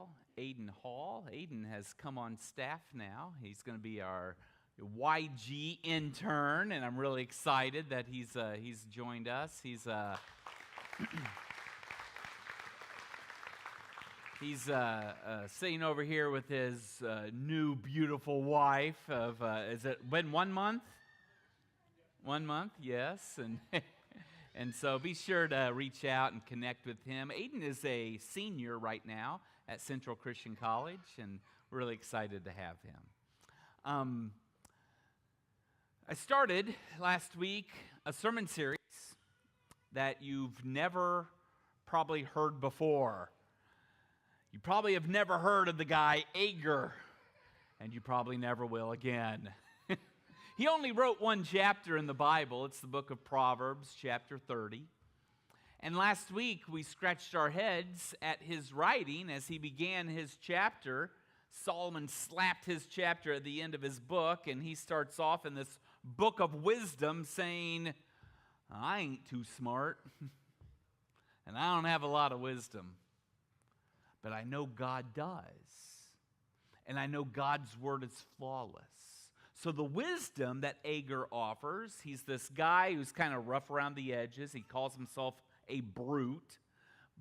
well, Aiden Hall. Aiden has come on staff now. He's going to be our YG intern, and I'm really excited that he's joined us. He's sitting over here with his new beautiful wife of, is it been 1 month? 1 month, yes. And so be sure to reach out and connect with him. Aiden is a senior right now at Central Christian College, and we're really excited to have him. I started last week a sermon series that you've never probably heard before. You probably have never heard of the guy Agur, and you probably never will again. He only wrote 1 chapter in the Bible. It's the book of Proverbs, chapter 30. And last week, we scratched our heads at his writing as he began his chapter. Solomon slapped his chapter at the end of his book, and he starts off in this book of wisdom saying, I ain't too smart, and I don't have a lot of wisdom, but I know God does, and I know God's word is flawless. So the wisdom that Agur offers, he's this guy who's kind of rough around the edges. He calls himself a brute,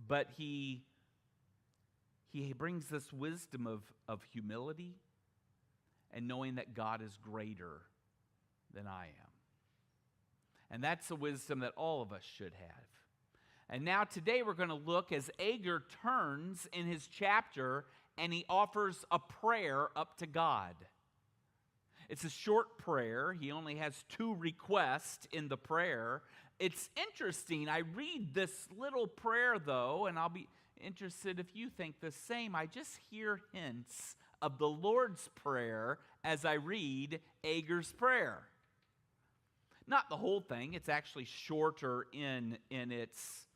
but he brings this wisdom of humility and knowing that God is greater than I am. And that's the wisdom that all of us should have. And now today we're going to look as Agur turns in his chapter and he offers a prayer up to God. It's a short prayer. He only has 2 requests in the prayer. It's interesting. I read this little prayer, though, and I'll be interested if you think the same. I just hear hints of the Lord's Prayer as I read Agur's prayer. Not the whole thing. It's actually shorter in its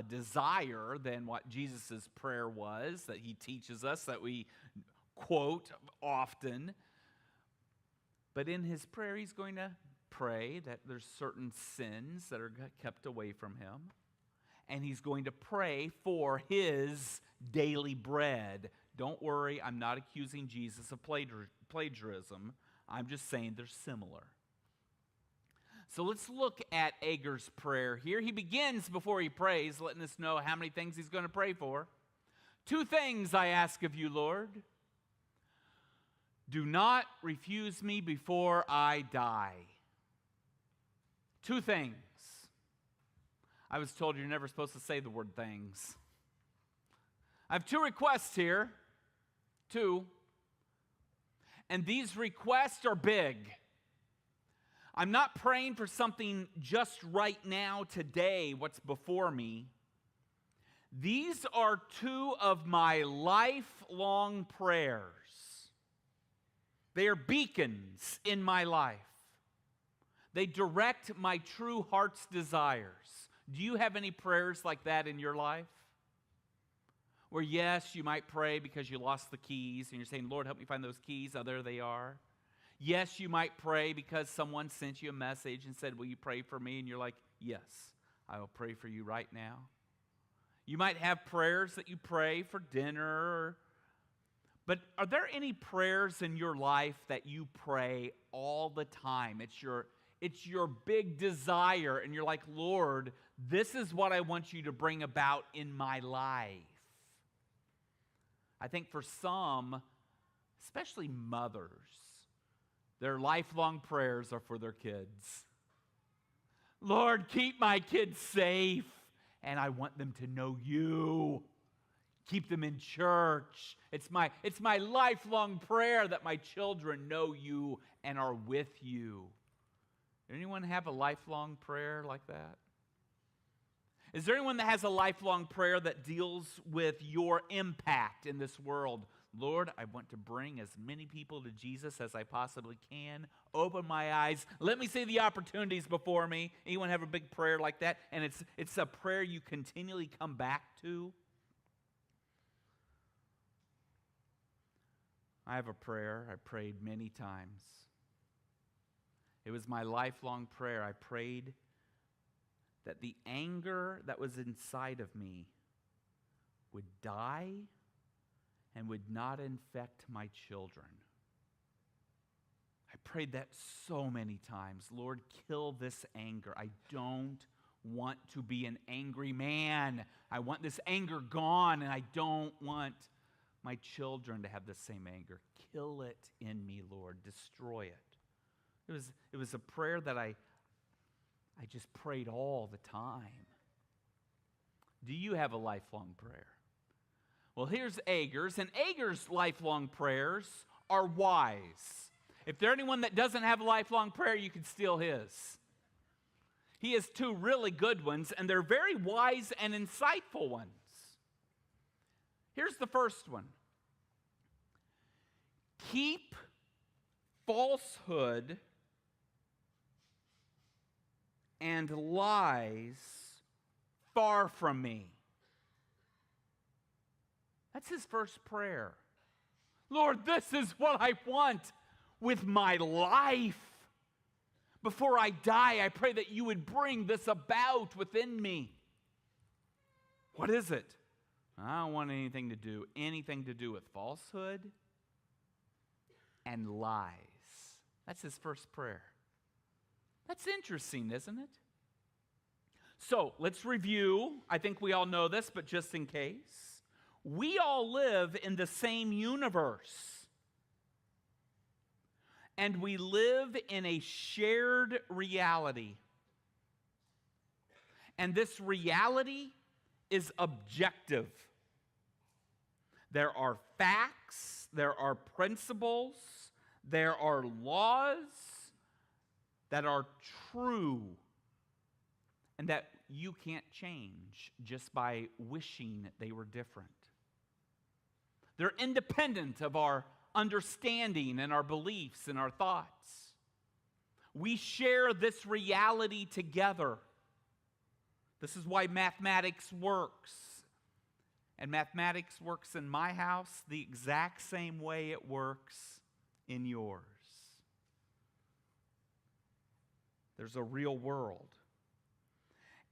desire than what Jesus' prayer was that he teaches us, that we quote often. But in his prayer, he's going to pray that there's certain sins that are kept away from him. And he's going to pray for his daily bread. Don't worry, I'm not accusing Jesus of plagiarism. I'm just saying they're similar. So let's look at Agur's prayer here. He begins before he prays, letting us know how many things he's going to pray for. 2 things I ask of you, Lord. Do not refuse me before I die. 2 things. I was told you're never supposed to say the word things. I have 2 requests here. 2. And these requests are big. I'm not praying for something just right now, today, what's before me. These are 2 of my lifelong prayers. They are beacons in my life. They direct my true heart's desires. Do you have any prayers like that in your life? Where yes, you might pray because you lost the keys and you're saying, Lord, help me find those keys. Oh, there they are. Yes, you might pray because someone sent you a message and said, will you pray for me? And you're like, yes, I will pray for you right now. You might have prayers that you pray for dinner. But are there any prayers in your life that you pray all the time? It's your big desire, and you're like, Lord, this is what I want you to bring about in my life. I think for some, especially mothers, their lifelong prayers are for their kids. Lord, keep my kids safe, and I want them to know you. Keep them in church. It's my lifelong prayer that my children know you and are with you. Anyone have a lifelong prayer like that? Is there anyone that has a lifelong prayer that deals with your impact in this world? Lord, I want to bring as many people to Jesus as I possibly can. Open my eyes. Let me see the opportunities before me. Anyone have a big prayer like that? And it's a prayer you continually come back to. I have a prayer I prayed many times. It was my lifelong prayer. I prayed that the anger that was inside of me would die and would not infect my children. I prayed that so many times. Lord, kill this anger. I don't want to be an angry man. I want this anger gone, and I don't want my children to have the same anger. Kill it in me, Lord. Destroy it. It was a prayer that I just prayed all the time. Do you have a lifelong prayer? Well, here's Agur's, and Agur's lifelong prayers are wise. If there's anyone that doesn't have a lifelong prayer, you can steal his. He has two really good ones, and they're very wise and insightful ones. Here's the first one. Keep falsehood and lies far from me. That's his first prayer. Lord, this is what I want with my life. Before I die, I pray that you would bring this about within me. What is it? I don't want anything to do with falsehood and lies. That's his first prayer. That's interesting, isn't it? So let's review. I think we all know this, but just in case. We all live in the same universe. And we live in a shared reality. And this reality is objective. There are facts, there are principles, there are laws that are true and that you can't change just by wishing they were different. They're independent of our understanding and our beliefs and our thoughts. We share this reality together. This is why mathematics works. And mathematics works in my house the exact same way it works in yours. There's a real world.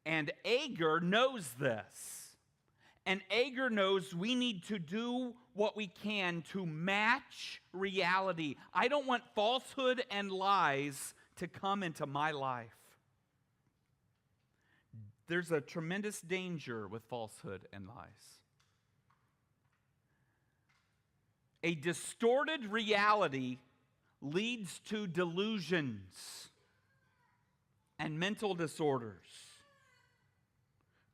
And Agur knows this. And Agur knows we need to do what we can to match reality. I don't want falsehood and lies to come into my life. There's a tremendous danger with falsehood and lies. A distorted reality leads to delusions and mental disorders.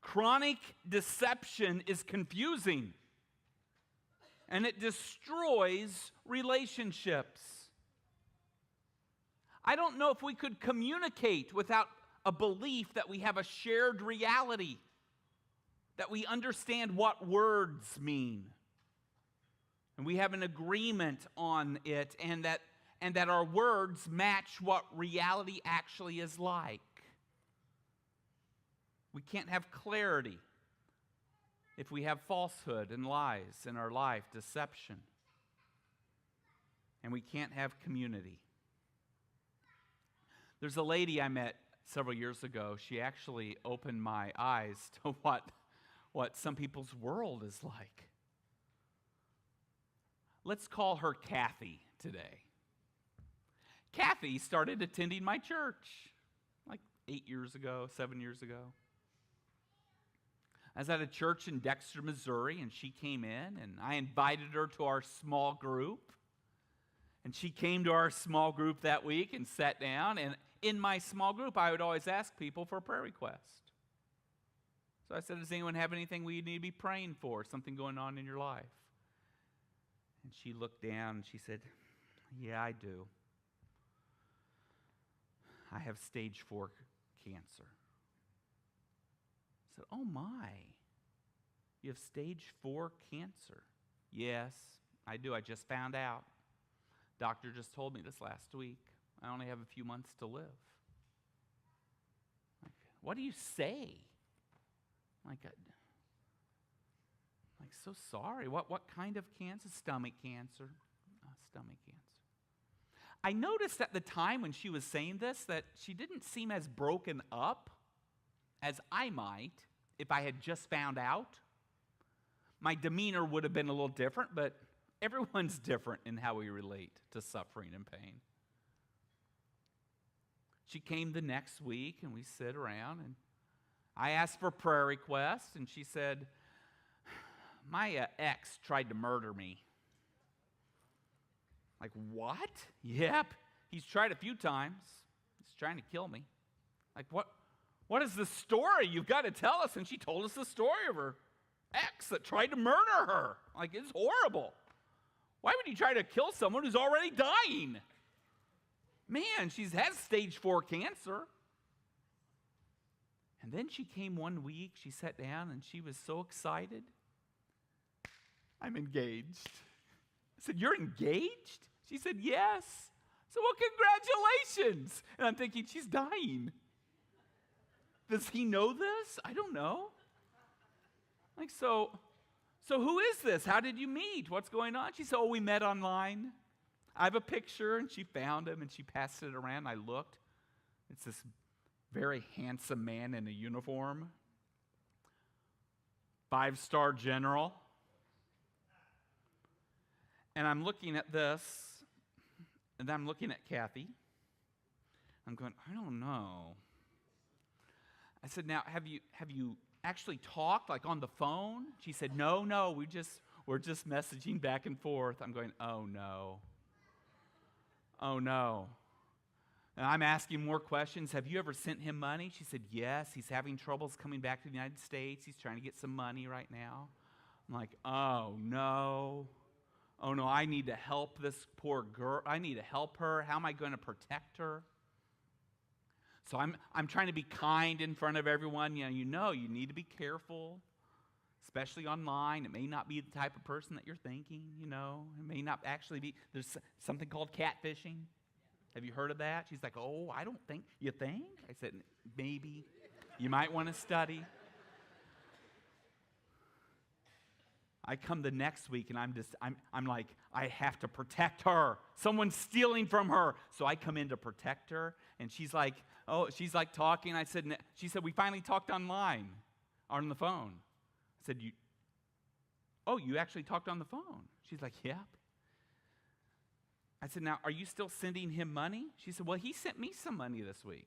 Chronic deception is confusing, and it destroys relationships. I don't know if we could communicate without a belief that we have a shared reality, that we understand what words mean, and we have an agreement on it, and that our words match what reality actually is like. We can't have clarity if we have falsehood and lies in our life, deception. And we can't have community. There's a lady I met several years ago. She actually opened my eyes to what some people's world is like. Let's call her Kathy today. Kathy started attending my church like 7 years ago. I was at a church in Dexter, Missouri, and she came in, and I invited her to our small group. And she came to our small group that week and sat down, and in my small group, I would always ask people for a prayer request. So I said, does anyone have anything we need to be praying for, something going on in your life? And she looked down and she said, yeah, I do. I have stage 4 cancer. I said, oh my, you have stage 4 cancer? Yes, I do. I just found out. Doctor just told me this last week. I only have a few months to live. Like, what do you say? Like, so sorry. What kind of cancer? Stomach cancer. Stomach cancer. I noticed at the time when she was saying this that she didn't seem as broken up as I might if I had just found out. my demeanor would have been a little different, but everyone's different in how we relate to suffering and pain. She came the next week, and we sit around, and I asked for prayer requests, and she said, my ex tried to murder me. Like, what? Yep, he's tried a few times. He's trying to kill me. Like, what is the story? You've got to tell us. And she told us the story of her ex that tried to murder her. Like, it's horrible. Why would you try to kill someone who's already dying? Man, she has stage 4 cancer. And then she came one week, she sat down, and she was so excited. I'm engaged. I said, you're engaged? She said, yes. So, well, congratulations. And I'm thinking, she's dying. Does he know this? I don't know. Like, so who is this? How did you meet? What's going on? She said, oh, we met online. I have a picture, and she found him, and she passed it around. I looked. It's this very handsome man in a uniform. 5-star general. And I'm looking at this, and I'm looking at Kathy. I'm going, I don't know. I said, now, have you actually talked, like on the phone? She said, no, we're just messaging back and forth. I'm going, oh no. Oh no. And I'm asking more questions. Have you ever sent him money? She said, yes. He's having troubles coming back to the United States. He's trying to get some money right now. I'm like, oh no. Oh no, I need to help this poor girl. I need to help her. How am I going to protect her? So I'm trying to be kind in front of everyone. You need to be careful, especially online. It may not be the type of person that you're thinking, It may not actually be. There's something called catfishing. Have you heard of that? She's like, oh, I don't think. You think? I said, maybe. You might want to study. I come the next week, and I'm like, I have to protect her. Someone's stealing from her. So I come in to protect her, and she's like talking. She said, we finally talked online, on the phone. I said, you actually talked on the phone? She's like, yep. I said, now, are you still sending him money? She said, well, he sent me some money this week.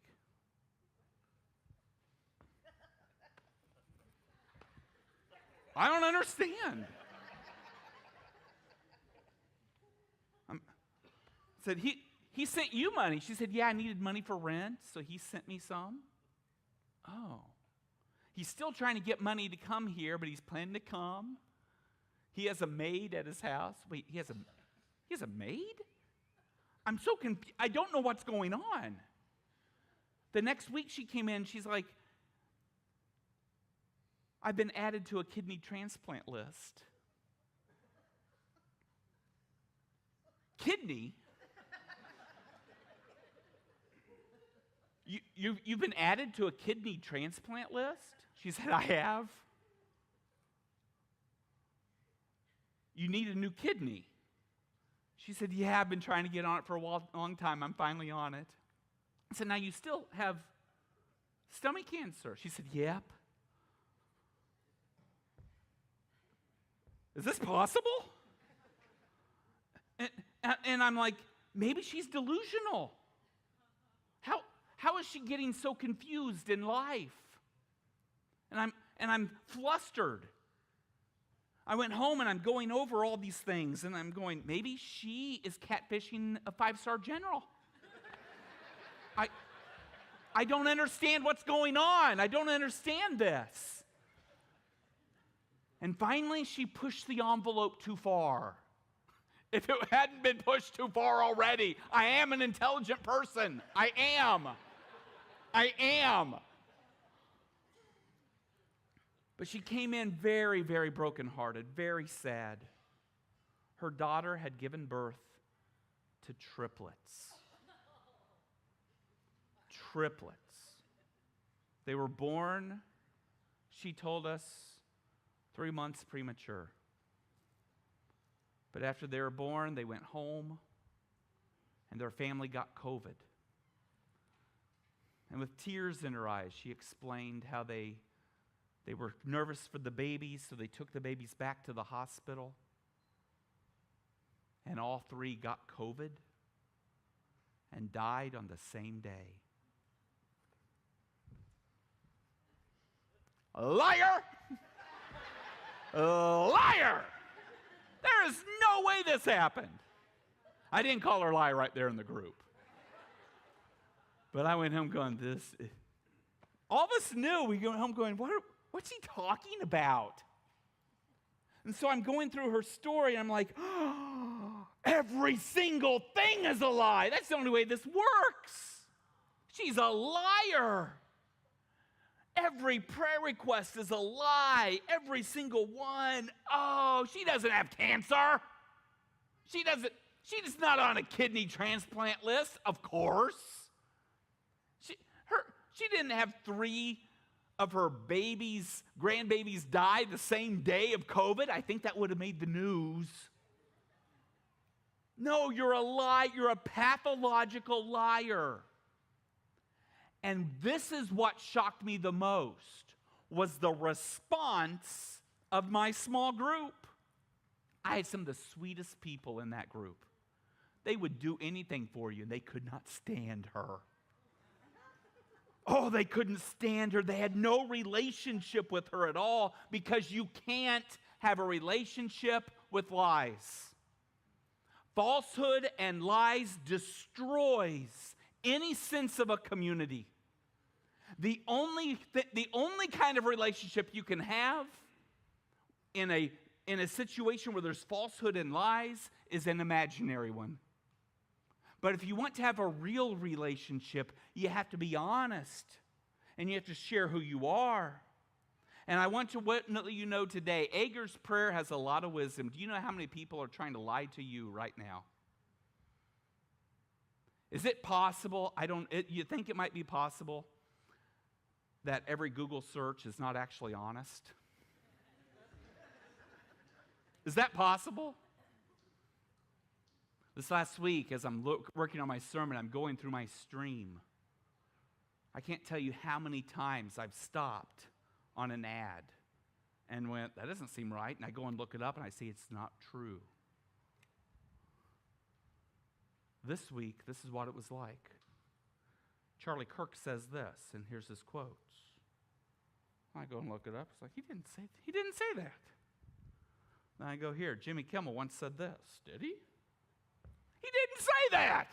I don't understand. I said, he sent you money. She said, yeah, I needed money for rent, so he sent me some. Oh. He's still trying to get money to come here, but he's planning to come. He has a maid at his house. Wait, he has a maid? I'm so confused. I don't know what's going on. The next week she came in, she's like, I've been added to a kidney transplant list. Kidney? You've been added to a kidney transplant list? She said, I have. You need a new kidney. She said, yeah, I've been trying to get on it for a long time. I'm finally on it. I said, now you still have stomach cancer. She said, yep. Is this possible? And I'm like, maybe she's delusional. How is she getting so confused in life? And I'm flustered. I went home and I'm going over all these things, and I'm going, maybe she is catfishing a 5-star general. I don't understand what's going on. I don't understand this. And finally, she pushed the envelope too far. If it hadn't been pushed too far already, I am an intelligent person. I am. But she came in very, very brokenhearted, very sad. Her daughter had given birth to triplets. Triplets. They were born, she told us, 3 months premature. But after they were born, they went home, and their family got COVID. And with tears in her eyes, she explained how they They were nervous for the babies, so they took the babies back to the hospital. And all 3 got COVID and died on the same day. Liar! Liar! There is no way this happened. I didn't call her liar right there in the group. But I went home going, all of us knew. We go home going, what's he talking about? And so I'm going through her story, and I'm like, oh, every single thing is a lie. That's the only way this works. She's a liar. Every prayer request is a lie. Every single one. Oh, she doesn't have cancer. She's not on a kidney transplant list, of course. She didn't have 3 of her grandbabies die the same day of COVID. I think that would have made the news. No, you're a lie. You're a pathological liar. And this is what shocked me the most, was the response of my small group. I had some of the sweetest people in that group. They would do anything for you, and they could not stand her. Oh, they couldn't stand her. They had no relationship with her at all, because you can't have a relationship with lies. Falsehood and lies destroys any sense of a community. The only kind of relationship you can have in a situation where there's falsehood and lies is an imaginary one. But if you want to have a real relationship, you have to be honest, and you have to share who you are. And I want to let you know today, Agur's prayer has a lot of wisdom. Do you know how many people are trying to lie to you right now? Is it possible? You think it might be possible that every Google search is not actually honest? Is that possible? This last week, as I'm working on my sermon, I'm going through my stream. I can't tell you how many times I've stopped on an ad and went, that doesn't seem right, and I go and look it up, and I see it's not true. This week, this is what it was like. Charlie Kirk says this, and here's his quotes. I go and look it up. It's like, he didn't say that. Then I go here. Jimmy Kimmel once said this. Did he? He didn't say that.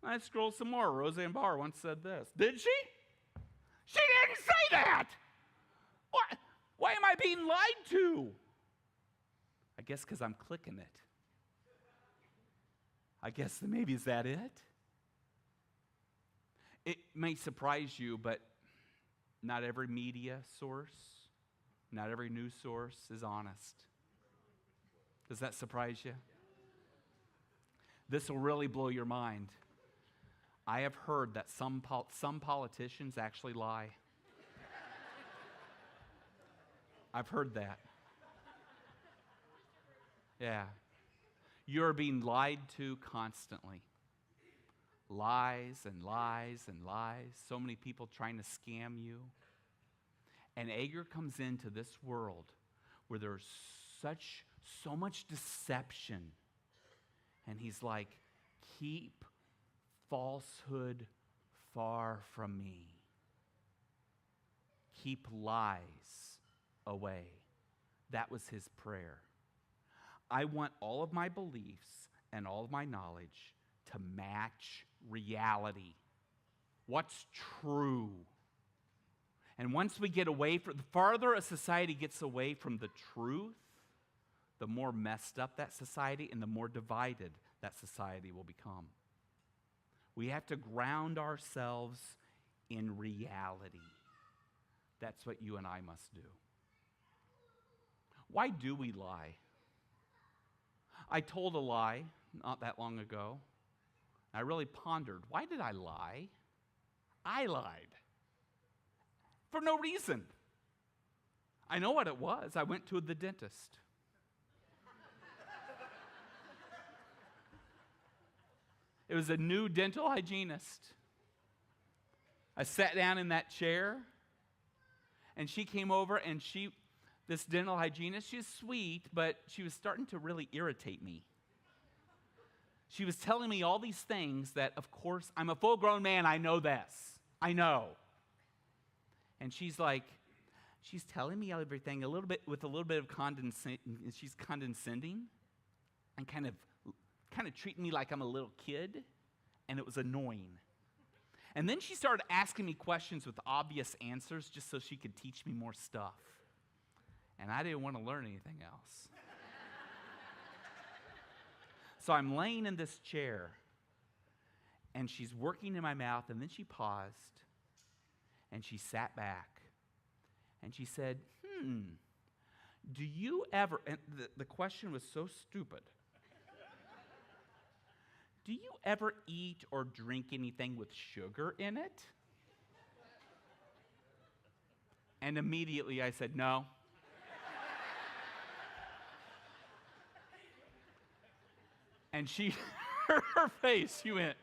I scroll some more. Roseanne Barr once said this. Did she? She didn't say that. What? Why am I being lied to? I guess because I'm clicking it. I guess maybe is that it? It may surprise you, but not every media source, not every news source is honest. Does that surprise you? This will really blow your mind. I have heard that some politicians actually lie. I've heard that. Yeah. You're being lied to constantly. Lies and lies and lies. So many people trying to scam you. And Agur comes into this world where there's so much deception. And he's like, keep falsehood far from me. Keep lies away. That was his prayer. I want all of my beliefs and all of my knowledge to match reality. What's true? And once we get away from, the farther a society gets away from the truth, the more messed up that society and the more divided that society will become. We have to ground ourselves in reality. That's what you and I must do. Why do we lie? I told a lie not that long ago. I really pondered, why did I lie? I lied. For no reason. I know what it was. I went to the dentist. It was a new dental hygienist. I sat down in that chair, and she came over, and this dental hygienist, she's sweet, but she was starting to really irritate me. She was telling me all these things that, of course, I'm a full-grown man, I know this. I know. And she's telling me everything with a little bit of she's condescending and kind of treating me like I'm a little kid, and it was annoying. And then she started asking me questions with obvious answers just so she could teach me more stuff. And I didn't want to learn anything else. So I'm laying in this chair, and she's working in my mouth, and then she paused, and she sat back, and she said, do you ever, and the question was so stupid, do you ever eat or drink anything with sugar in it? And immediately I said, no. And her face, she went.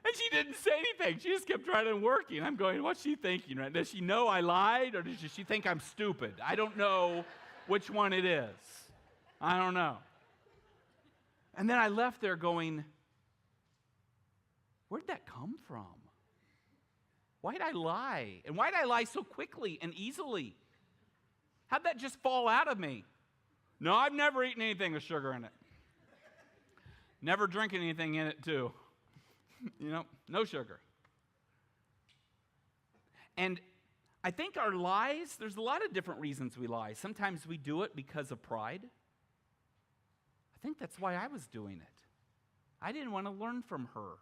And she didn't say anything. She just kept trying and working. I'm going, what's she thinking, right? Does she know I lied, or does she think I'm stupid? I don't know which one it is. I don't know. And then I left there going, where'd that come from? Why'd I lie? And why'd I lie so quickly and easily? How'd that just fall out of me? No, I've never eaten anything with sugar in it. Never drinking anything in it, too. No sugar. And I think our lies, there's a lot of different reasons we lie. Sometimes we do it because of pride. I think that's why I was doing it. I didn't want to learn from her.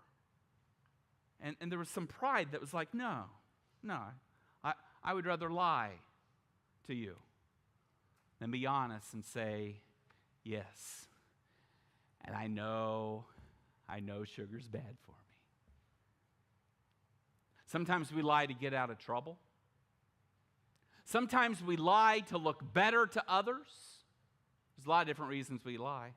And there was some pride that was like, no, I would rather lie to you than be honest and say, yes. And I know sugar's bad for me. Sometimes we lie to get out of trouble. Sometimes we lie to look better to others. There's a lot of different reasons we lie.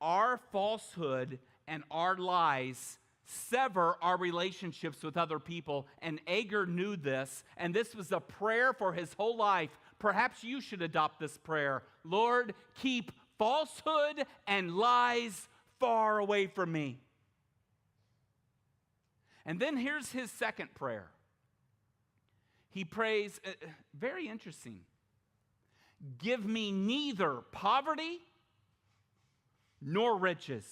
Our falsehood and our lies sever our relationships with other people, and Agur knew this, and this was a prayer for his whole life. Perhaps you should adopt this prayer. Lord, keep falsehood and lies far away from me. And then here's his second prayer. He prays, very interesting, give me neither poverty nor riches,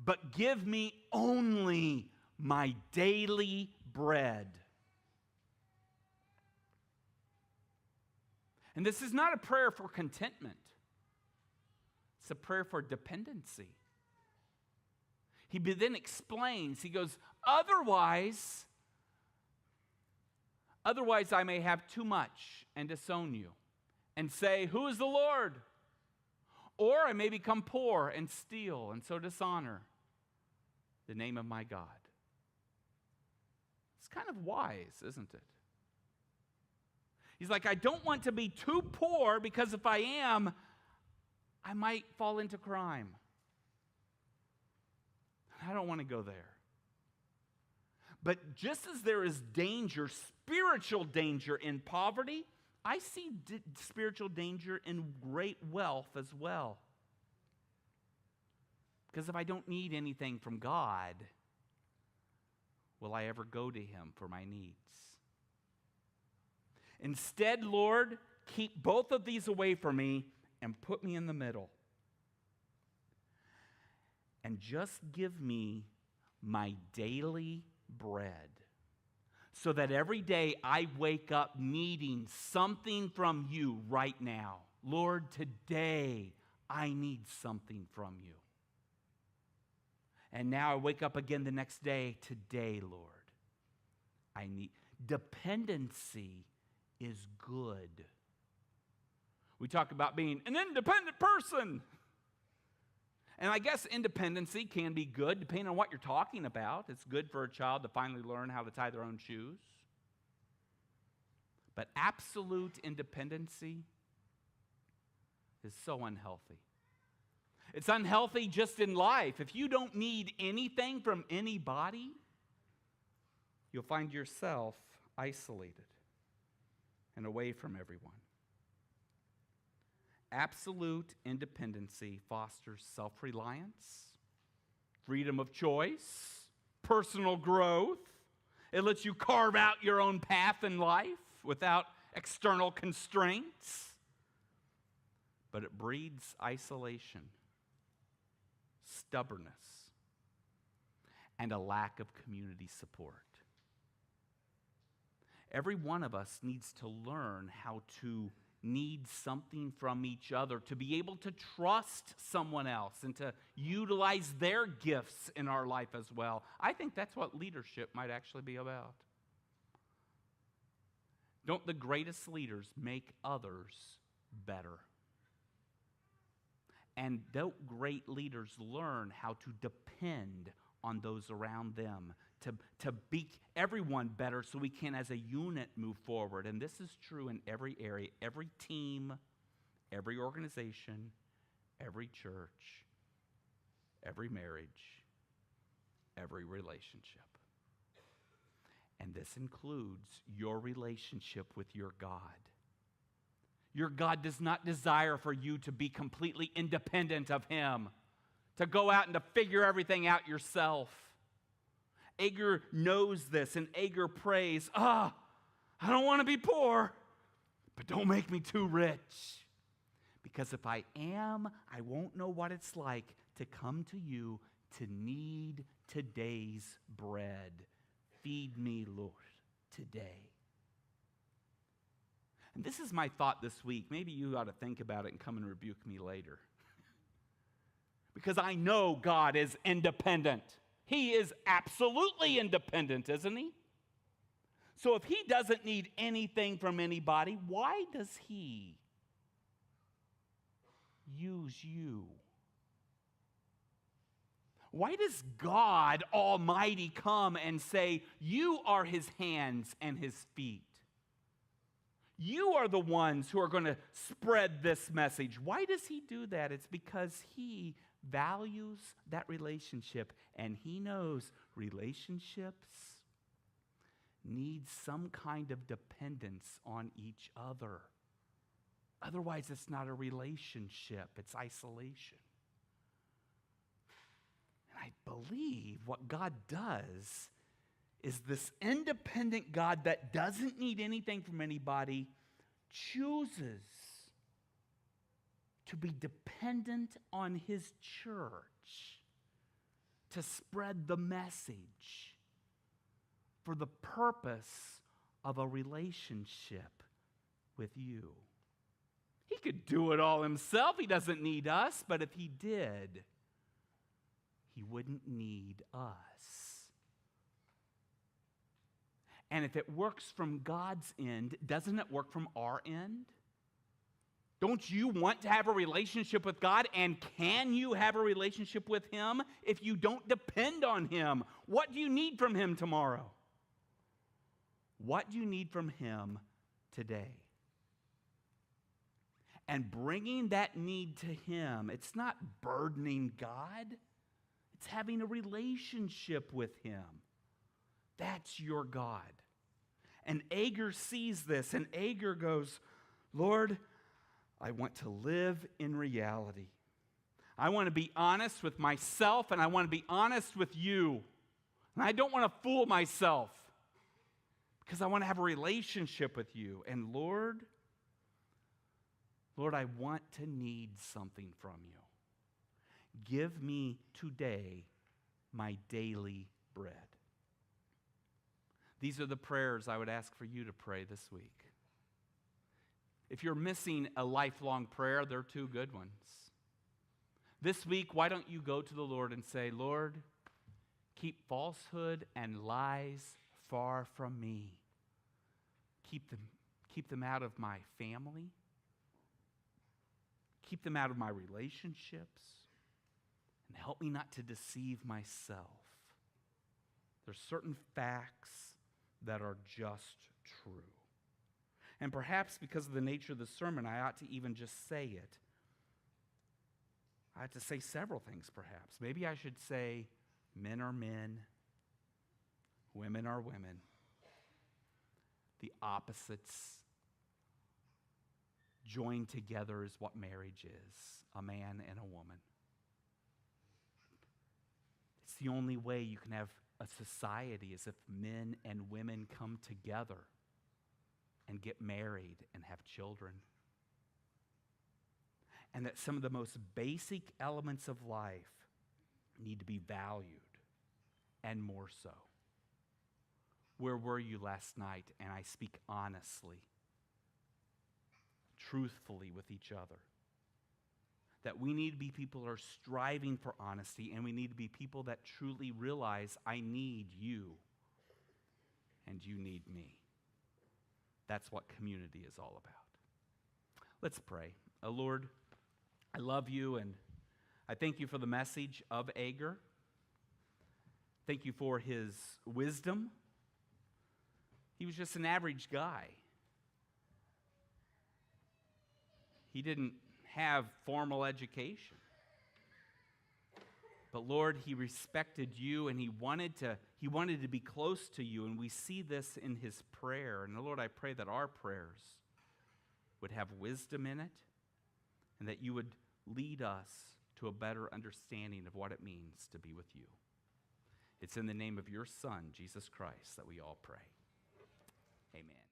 but give me only my daily bread. And this is not a prayer for contentment. It's a prayer for dependency. He then explains, he goes, otherwise I may have too much and disown you and say, who is the Lord? Or I may become poor and steal and so dishonor the name of my God. It's kind of wise, isn't it? He's like, I don't want to be too poor, because if I am, I might fall into crime. I don't want to go there. But just as there is danger, spiritual danger in poverty, I see spiritual danger in great wealth as well. Because if I don't need anything from God, will I ever go to Him for my needs? Instead, Lord, keep both of these away from me and put me in the middle. And just give me my daily bread, so that every day I wake up needing something from you right now. Lord, today I need something from you. And now I wake up again the next day. Today, Lord, I need. Dependency is good. We talk about being an independent person. And I guess independency can be good depending on what you're talking about. It's good for a child to finally learn how to tie their own shoes. But absolute independency is so unhealthy. It's unhealthy just in life. If you don't need anything from anybody, you'll find yourself isolated and away from everyone. Absolute independency fosters self-reliance, freedom of choice, personal growth. It lets you carve out your own path in life without external constraints. But it breeds isolation, stubbornness, and a lack of community support. Every one of us needs to learn how to need something from each other, to be able to trust someone else and to utilize their gifts in our life as well. I think that's what leadership might actually be about. Don't the greatest leaders make others better? And don't great leaders learn how to depend on those around them to make everyone better so we can as a unit move forward? And this is true in every area, every team, every organization, every church, every marriage, every relationship. And this includes your relationship with your God. Your God does not desire for you to be completely independent of Him, to go out and to figure everything out yourself. Agur knows this, and Agur prays, I don't want to be poor, but don't make me too rich. Because if I am, I won't know what it's like to come to you to need today's bread. Feed me, Lord, today. And this is my thought this week. Maybe you ought to think about it and come and rebuke me later. Because I know God is independent. He is absolutely independent, isn't He? So if He doesn't need anything from anybody, why does He use you? Why does God Almighty come and say, you are His hands and His feet? You are the ones who are going to spread this message. Why does He do that? It's because He values that relationship, and He knows relationships need some kind of dependence on each other. Otherwise, it's not a relationship, it's isolation. And I believe what God does is this independent God that doesn't need anything from anybody chooses to be dependent on His church to spread the message for the purpose of a relationship with you. He could do it all Himself. He doesn't need us, but if He did, He wouldn't need us. And if it works from God's end, doesn't it work from our end? Don't you want to have a relationship with God? And can you have a relationship with Him if you don't depend on Him? What do you need from Him tomorrow? What do you need from Him today? And bringing that need to Him, it's not burdening God. It's having a relationship with Him. That's your God. And Agur sees this, and Agur goes, Lord, I want to live in reality. I want to be honest with myself, and I want to be honest with you. And I don't want to fool myself because I want to have a relationship with you. And Lord, I want to need something from you. Give me today my daily bread. These are the prayers I would ask for you to pray this week. If you're missing a lifelong prayer, there are two good ones. This week, why don't you go to the Lord and say, Lord, keep falsehood and lies far from me. Keep them out of my family. Keep them out of my relationships. And help me not to deceive myself. There's certain facts that are just true. And perhaps because of the nature of the sermon, I ought to even just say it. I have to say several things, perhaps. Maybe I should say men are men, women are women. The opposites joined together is what marriage is, a man and a woman. It's the only way you can have a society is if men and women come together and get married and have children. And that some of the most basic elements of life need to be valued, and more so. Where were you last night? And I speak honestly, truthfully with each other. That we need to be people who are striving for honesty, and we need to be people that truly realize I need you and you need me. That's what community is all about. Let's pray. Lord, I love you, and I thank you for the message of Agur. Thank you for his wisdom. He was just an average guy. He didn't have formal education. But Lord, he respected you, and he wanted to be close to you, and we see this in his prayer. And Lord, I pray that our prayers would have wisdom in it, and that you would lead us to a better understanding of what it means to be with you. It's in the name of your Son, Jesus Christ, that we all pray. Amen.